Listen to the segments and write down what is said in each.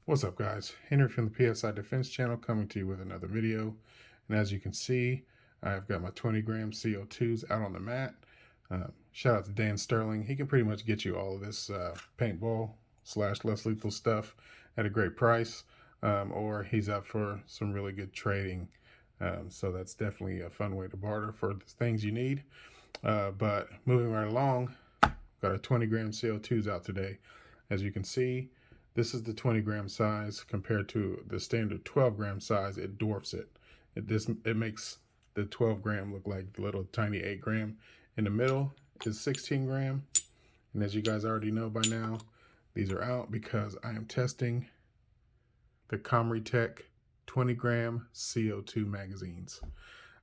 What's up, guys? Henry from the PSI Defense channel coming to you with another video. And as you can see, I've got my 20-gram CO2s out on the mat. Shout out to Dan Sterling. He can pretty much get you all of this paintball / less lethal stuff at a great price, or he's up for some really good trading. So that's definitely a fun way to barter for the things you need. But moving right along, got our 20-gram CO2s out today. As you can see, this is the 20-gram size compared to the standard 12-gram size. It dwarfs it. It makes the 12-gram look like the little tiny 8-gram. In the middle is 16-gram. And as you guys already know by now, these are out because I am testing the Cymrutec 20-gram CO2 magazines.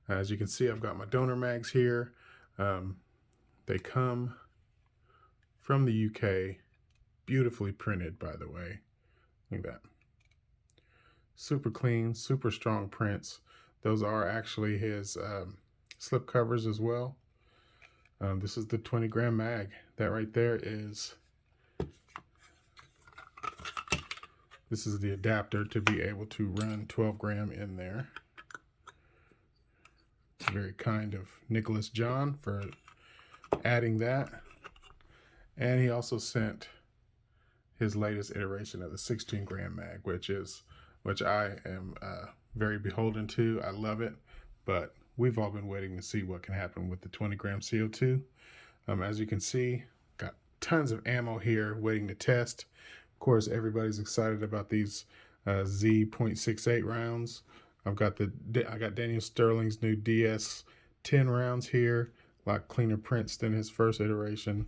As you can see, I've got my donor mags here. They come from the UK. Beautifully printed, by the way. Look at that. Super clean, super strong prints. Those are actually his slip covers as well. This is the 20-gram mag. That right there is, this is the adapter to be able to run 12-gram in there. Very kind of Nicholas John for adding that. And he also sent his latest iteration of the 16-gram mag, which I am very beholden to. I love it, but we've all been waiting to see what can happen with the 20-gram CO2. As you can see, got tons of ammo here waiting to test. Of course, everybody's excited about these Z.68 rounds. I got Daniel Sterling's new DS10 rounds here, a lot cleaner prints than his first iteration.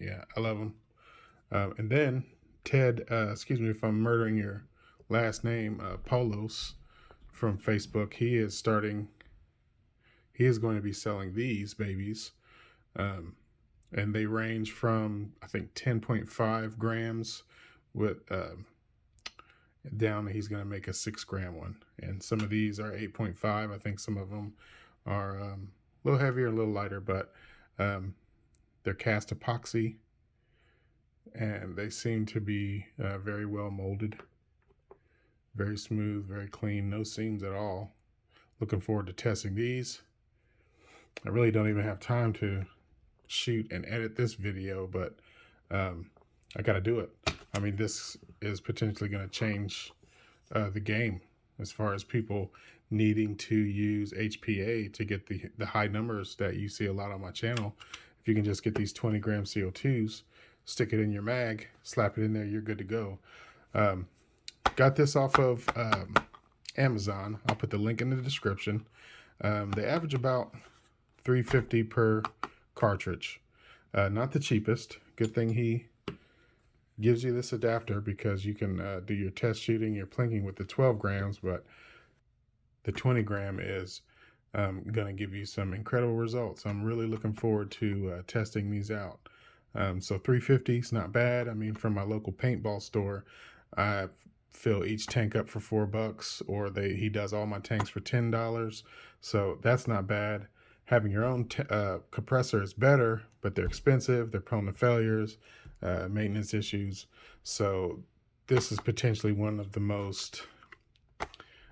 Yeah, I love them. And then Ted, excuse me if I'm murdering your last name, Polos from Facebook, he is going to be selling these babies. And they range from, I think, 10.5 grams with down, he's going to make a 6-gram one. And some of these are 8.5. I think some of them are a little heavier, a little lighter, but they're cast epoxy, and they seem to be very well molded, very smooth, very clean, no seams at all. Looking forward to testing these. I really don't even have time to shoot and edit this video, but I got to do it. I mean, this is potentially going to change the game as far as people needing to use HPA to get the high numbers that you see a lot on my channel. If you can just get these 20-gram CO2s, stick it in your mag, slap it in there, you're good to go. Got this off of Amazon. I'll put the link in the description. They average about $3.50 per cartridge. Not the cheapest. Good thing he gives you this adapter because you can do your test shooting, your plinking with the 12 grams, but the 20-gram is going to give you some incredible results. I'm really looking forward to testing these out. So $3.50 is not bad. I mean, from my local paintball store, I fill each tank up for $4, or he does all my tanks for $10. So that's not bad. Having your own compressor is better, but they're expensive. They're prone to failures, maintenance issues. So this is potentially one of the most,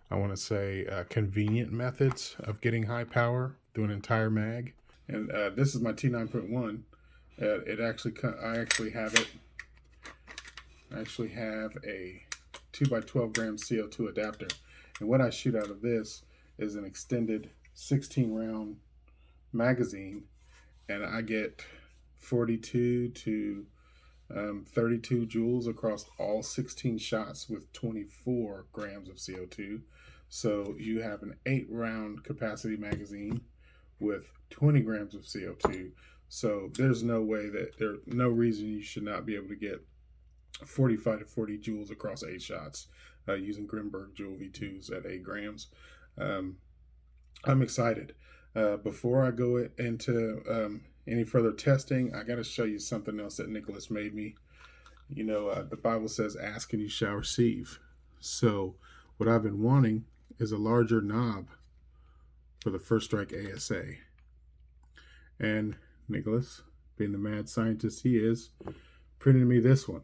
I want to say, convenient methods of getting high power through an entire mag. And this is my T9.1. I actually have a 2x12 gram CO2 adapter, and what I shoot out of this is an extended 16-round magazine, and I get 42 to 32 joules across all 16 shots with 24 grams of CO2. So you have an 8-round capacity magazine with 20 grams of CO2. So there's no reason you should not be able to get 45 to 40 joules across 8 shots using Grimburg JUL V2s at 8 grams. I'm excited. Before I go into any further testing, I got to show you something else that Nicholas made me. You know, the Bible says, ask and you shall receive. So what I've been wanting is a larger knob for the First Strike ASA. And Nicholas, being the mad scientist he is, printed me this one.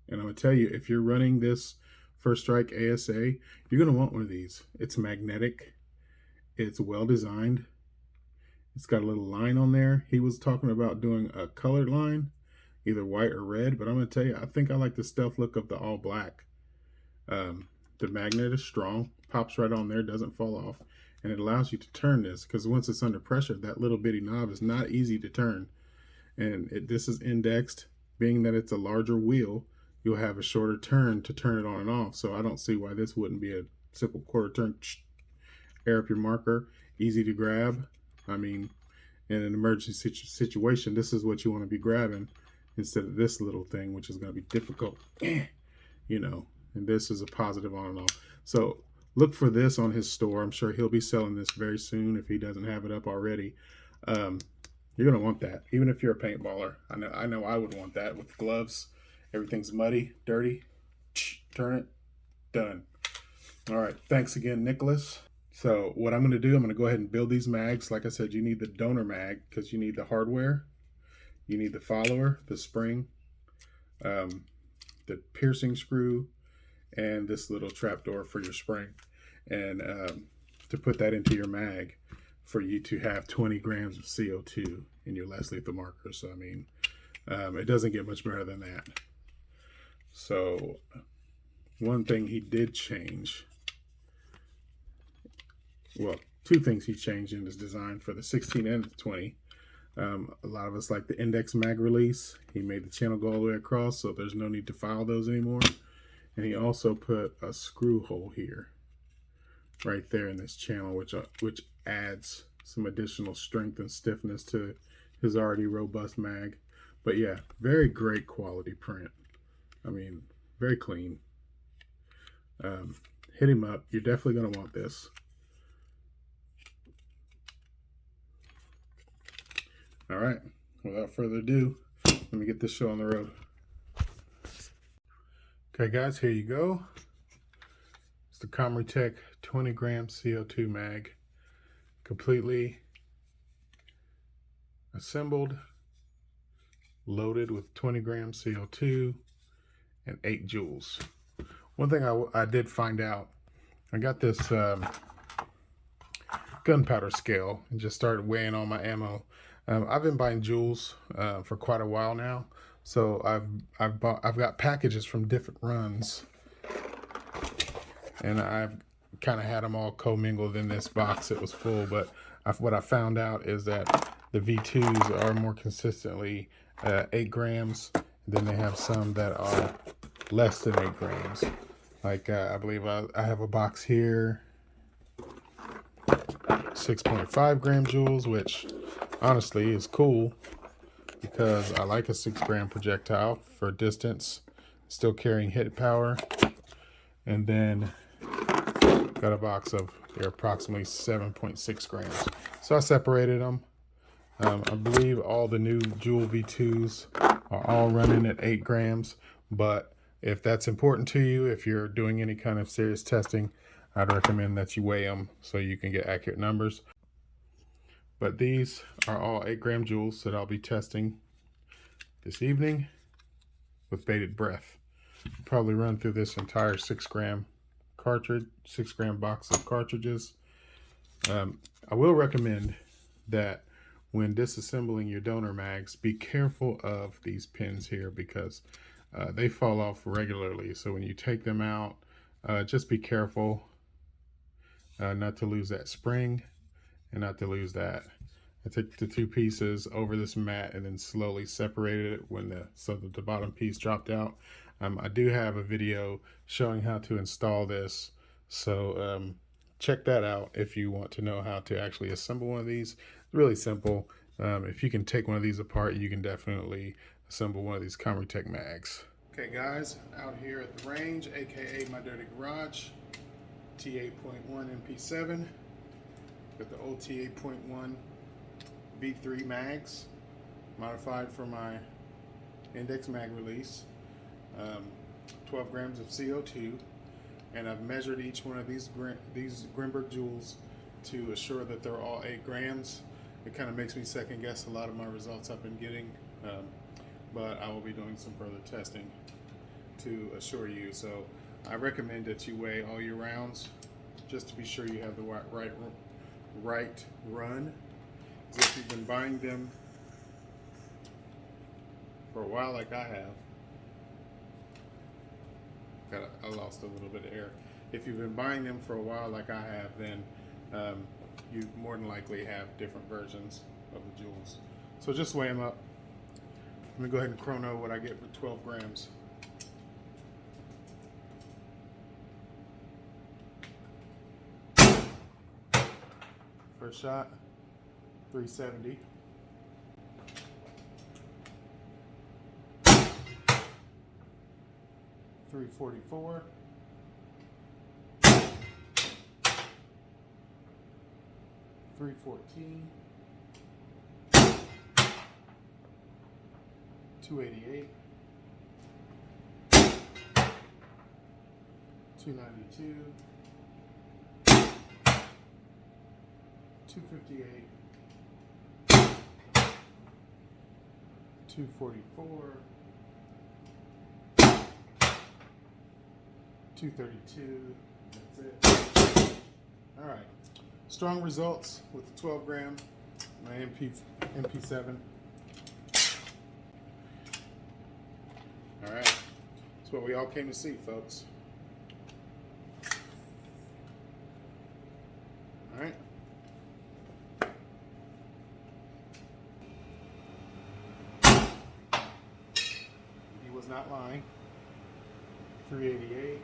And I'm going to tell you, if you're running this First Strike ASA, you're going to want one of these. It's magnetic. It's well designed. It's got a little line on there. He was talking about doing a colored line, either white or red, but I'm going to tell you, I think I like the stealth look of the all black. The magnet is strong, pops right on there, doesn't fall off, and it allows you to turn this, because once it's under pressure, that little bitty knob is not easy to turn. And this is indexed, being that it's a larger wheel, you'll have a shorter turn to turn it on and off. So I don't see why this wouldn't be a simple quarter turn. Air up your marker, easy to grab. I mean, in an emergency situation, this is what you want to be grabbing instead of this little thing, which is going to be difficult, you know. And this is a positive on and off. So look for this on his store. I'm sure he'll be selling this very soon if he doesn't have it up already. You're going to want that, even if you're a paintballer. I know I would want that with gloves. Everything's muddy, dirty. Turn it, done. All right, thanks again, Nicholas. So what I'm going to do, I'm going to go ahead and build these mags. Like I said, you need the donor mag because you need the hardware. You need the follower, the spring, the piercing screw, and this little trapdoor for your spring. And to put that into your mag for you to have 20 grams of CO2 in your less lethal marker. So, I mean, it doesn't get much better than that. So one thing he did change, well, two things he changed in his design for the 16 and the 20. A lot of us like the index mag release. He made the channel go all the way across, so there's no need to file those anymore. And he also put a screw hole here, right there in this channel, which adds some additional strength and stiffness to his already robust mag. But yeah, very great quality print. I mean, very clean. Hit him up. You're definitely going to want this. All right, without further ado, let me get this show on the road. Okay, guys, here you go. It's the Cymrutec 20 gram CO2 mag, completely assembled, loaded with 20 grams CO2 and 8 joules. One thing I did find out, I got this gunpowder scale and just started weighing all my ammo. I've been buying joules for quite a while now, so I've got packages from different runs, and I've kind of had them all commingled in this box. It was full, but what I found out is that the V2s are more consistently 8 grams. Then they have some that are less than 8 grams. Like I believe I have a box here, 6.5 gram joules, which honestly is cool because I like a 6 gram projectile for distance, still carrying hit power. And then got a box of, they're approximately 7.6 grams. So I separated them. I believe all the new JUL V2s are all running at 8 grams, but if that's important to you, if you're doing any kind of serious testing, I'd recommend that you weigh them so you can get accurate numbers. But these are all 8 gram joules that I'll be testing this evening with bated breath. Probably run through this entire 6 gram cartridge, 6 gram box of cartridges. I will recommend that when disassembling your donor mags, be careful of these pins here because they fall off regularly. So when you take them out, just be careful not to lose that spring and not to lose that. I took the 2 pieces over this mat and then slowly separated it so that the bottom piece dropped out. I do have a video showing how to install this, so check that out if you want to know how to actually assemble one of these. It's really simple. If you can take one of these apart, you can definitely assemble one of these Cymrutec mags. Okay guys, out here at the range, aka my dirty garage, T8.1 MP7 with the old T8.1 V3 mags, modified for my index mag release. 12 grams of CO2, and I've measured each one of these Grimburg joules to assure that they're all 8 grams. It kind of makes me second guess a lot of my results I've been getting, but I will be doing some further testing to assure you. So I recommend that you weigh all your rounds just to be sure you have the right run. So if you've been buying them for a while like I have, I lost a little bit of air. If you've been buying them for a while like I have, then you more than likely have different versions of the joules. So just weigh them up. Let me go ahead and chrono what I get for 12 grams. First shot, 370. $344. $314. $288. $292. $258. $244. $232. That's it. All right. Strong results with the 12 gram, my MP7. All right. That's what we all came to see, folks. All right. He was not lying. 388.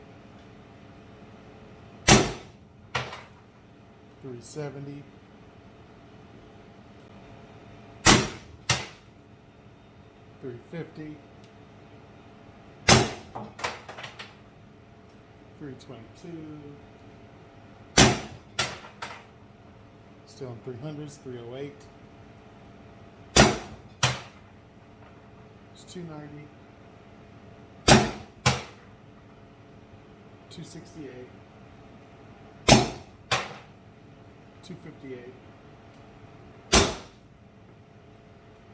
370. 350. 322. Still in 300s. 308. It's 290. 268. 258.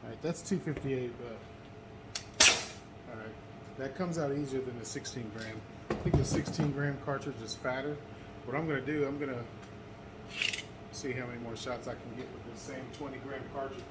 Alright, that's 258, but alright, that comes out easier than the 16 gram. I think the 16 gram cartridge is fatter. What I'm going to do, I'm going to see how many more shots I can get with the same 20 gram cartridge.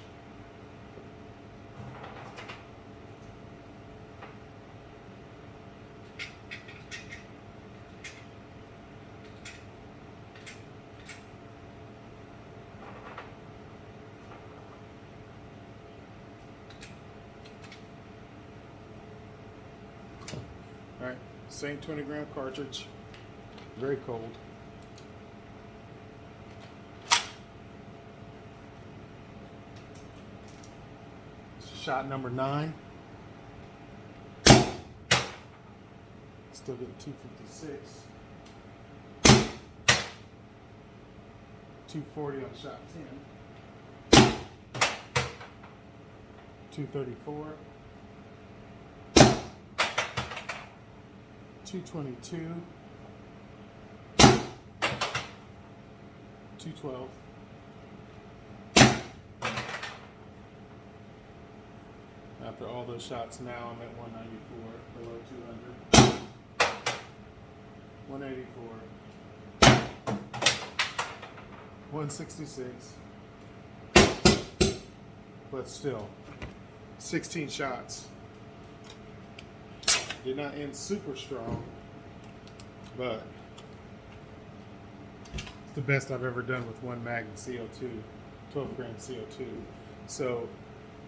Alright, same 20 gram cartridge, very cold. Shot number 9. Still getting 256. 240 on shot 10. 234. 222, 212, after all those shots now I'm at 194, below 200, 184, 166, but still 16 shots. Did not end super strong, but it's the best I've ever done with one mag of CO2, 12 gram CO2. So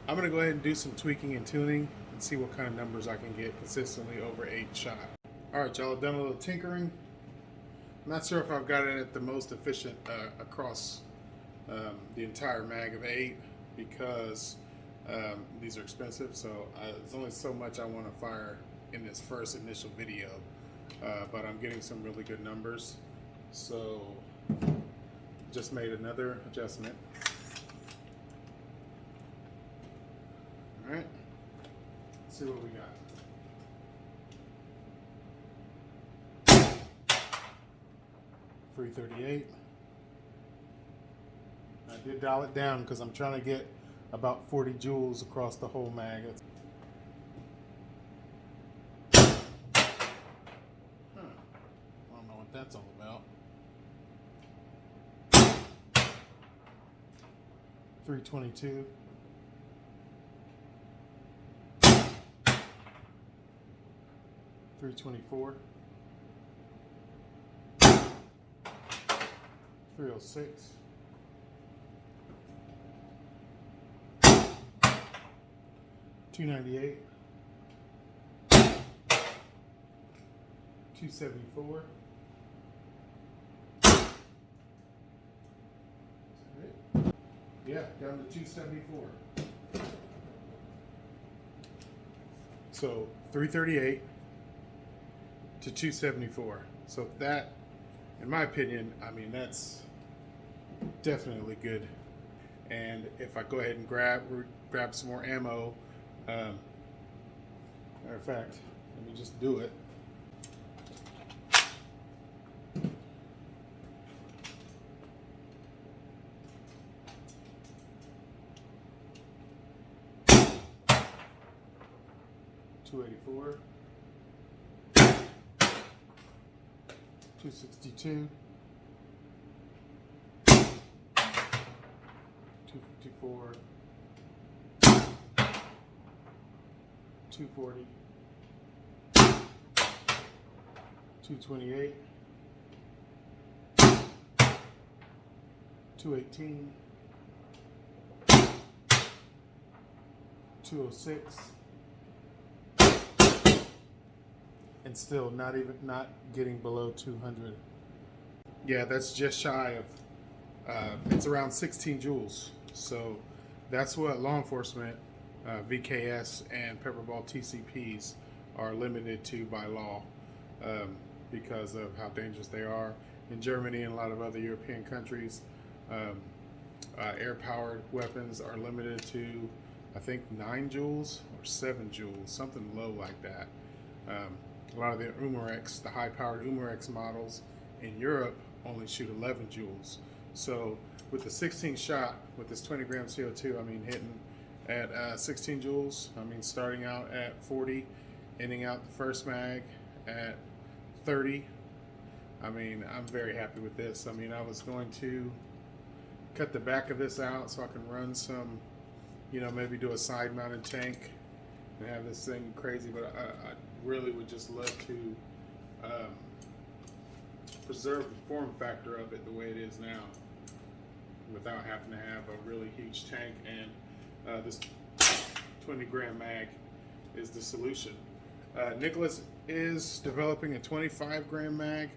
I'm going to go ahead and do some tweaking and tuning and see what kind of numbers I can get consistently over 8 shot. All right, y'all, I've done a little tinkering. I'm not sure if I've got it at the most efficient across the entire mag of 8 because these are expensive. So there's only so much I want to fire in this first initial video, but I'm getting some really good numbers. So just made another adjustment. All right, let's see what we got. $338. I did dial it down because I'm trying to get about 40 joules across the whole mag. that's all about. 322. 324. 306. 298. 274. Yeah, down to 274. So 338 to 274. So that, in my opinion, I mean, that's definitely good. And if I go ahead and grab some more ammo, matter of fact, let me just do it. .284, 262, 254, 240, 228, 218, 206, and still not getting below 200. Yeah, that's just shy of, it's around 16 joules. So that's what law enforcement, VKS and pepperball TCPs are limited to by law, because of how dangerous they are. In Germany and a lot of other European countries, air-powered weapons are limited to, I think, 9 joules or 7 joules, something low like that. A lot of the Umarex, the high-powered Umarex models in Europe only shoot 11 joules. So with the 16 shot, with this 20 gram CO2, I mean, hitting at 16 joules, I mean, starting out at 40, ending out the first mag at 30. I mean, I'm very happy with this. I mean, I was going to cut the back of this out so I can run some, you know, maybe do a side mounted tank and have this thing crazy, but I really would just love to preserve the form factor of it the way it is now without having to have a really huge tank, and this 20 gram mag is the solution. Nicholas is developing a 25 gram mag,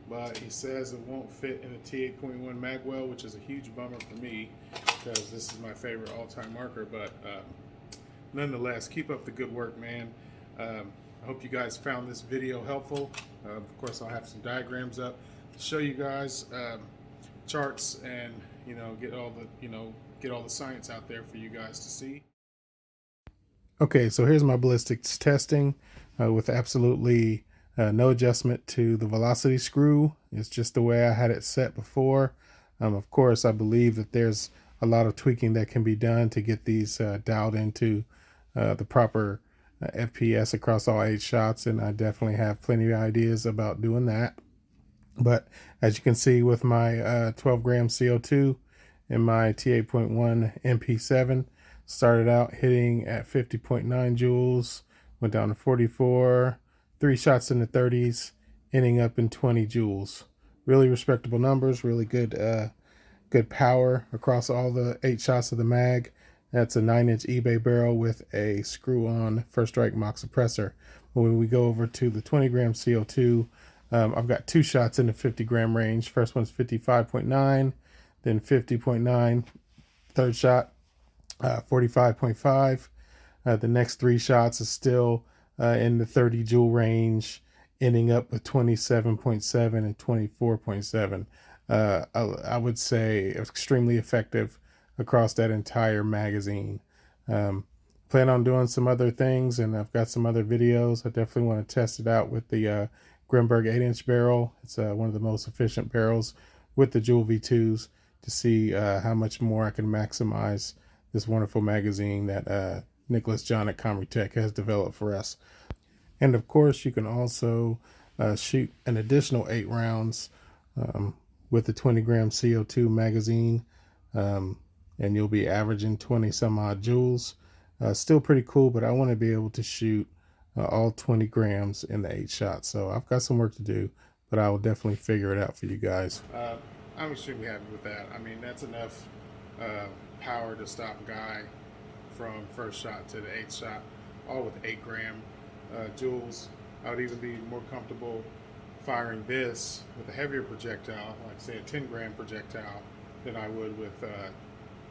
but he says it won't fit in a T8.1 mag well, which is a huge bummer for me because this is my favorite all-time marker. But nonetheless, keep up the good work, man. I hope you guys found this video helpful. Of course, I'll have some diagrams up to show you guys charts and, you know, get all the science out there for you guys to see. Okay, so here's my ballistics testing with absolutely no adjustment to the velocity screw. It's just the way I had it set before. Of course, I believe that there's a lot of tweaking that can be done to get these dialed into the proper FPS across all 8 shots, and I definitely have plenty of ideas about doing that. But as you can see with my 12 gram CO2 and my T8.1 MP7, started out hitting at 50.9 joules, went down to 44, 3 shots in the 30s, ending up in 20 joules. Really respectable numbers, really good good power across all the 8 shots of the mag. That's a 9-inch eBay barrel with a screw-on First Strike mock suppressor. When we go over to the 20 gram CO2, I've got 2 shots in the 50 gram range. First one's 55.9, then 50.9. Third shot, 45.5. The next 3 shots is still in the 30 joule range, ending up with 27.7 and 24.7. I would say extremely effective across that entire magazine. Plan on doing some other things, and I've got some other videos. I definitely want to test it out with the Grimburg 8-inch barrel. It's one of the most efficient barrels with the JUL V2s to see how much more I can maximize this wonderful magazine that Nicholas John at Cymrutec has developed for us. And of course, you can also shoot an additional 8 rounds with the 20-gram CO2 magazine, and you'll be averaging 20 some odd joules. Still pretty cool, but I want to be able to shoot all 20 grams in the 8 shots. So I've got some work to do, but I will definitely figure it out for you guys. I'm extremely happy with that. I mean, that's enough power to stop a guy from first shot to the 8th shot, all with 8 gram joules. I would even be more comfortable firing this with a heavier projectile, like say a 10 gram projectile, than I would with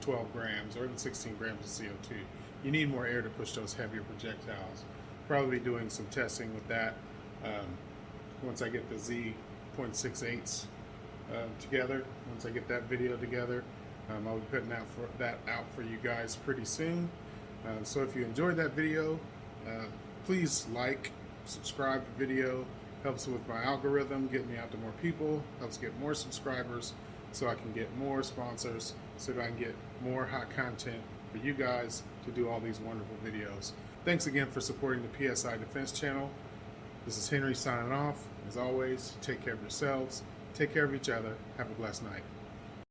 12 grams or even 16 grams of CO2. You need more air to push those heavier projectiles. Probably doing some testing with that once I get the Z.68s together. Once I get that video together, I'll be putting that out for you guys pretty soon. So if you enjoyed that video, please like, subscribe to the video. Helps with my algorithm, get me out to more people, helps get more subscribers so I can get more sponsors, so that I can get more hot content for you guys to do all these wonderful videos. Thanks again for supporting the PSI Defense channel. This is Henry signing off. As always, take care of yourselves, take care of each other. Have a blessed night.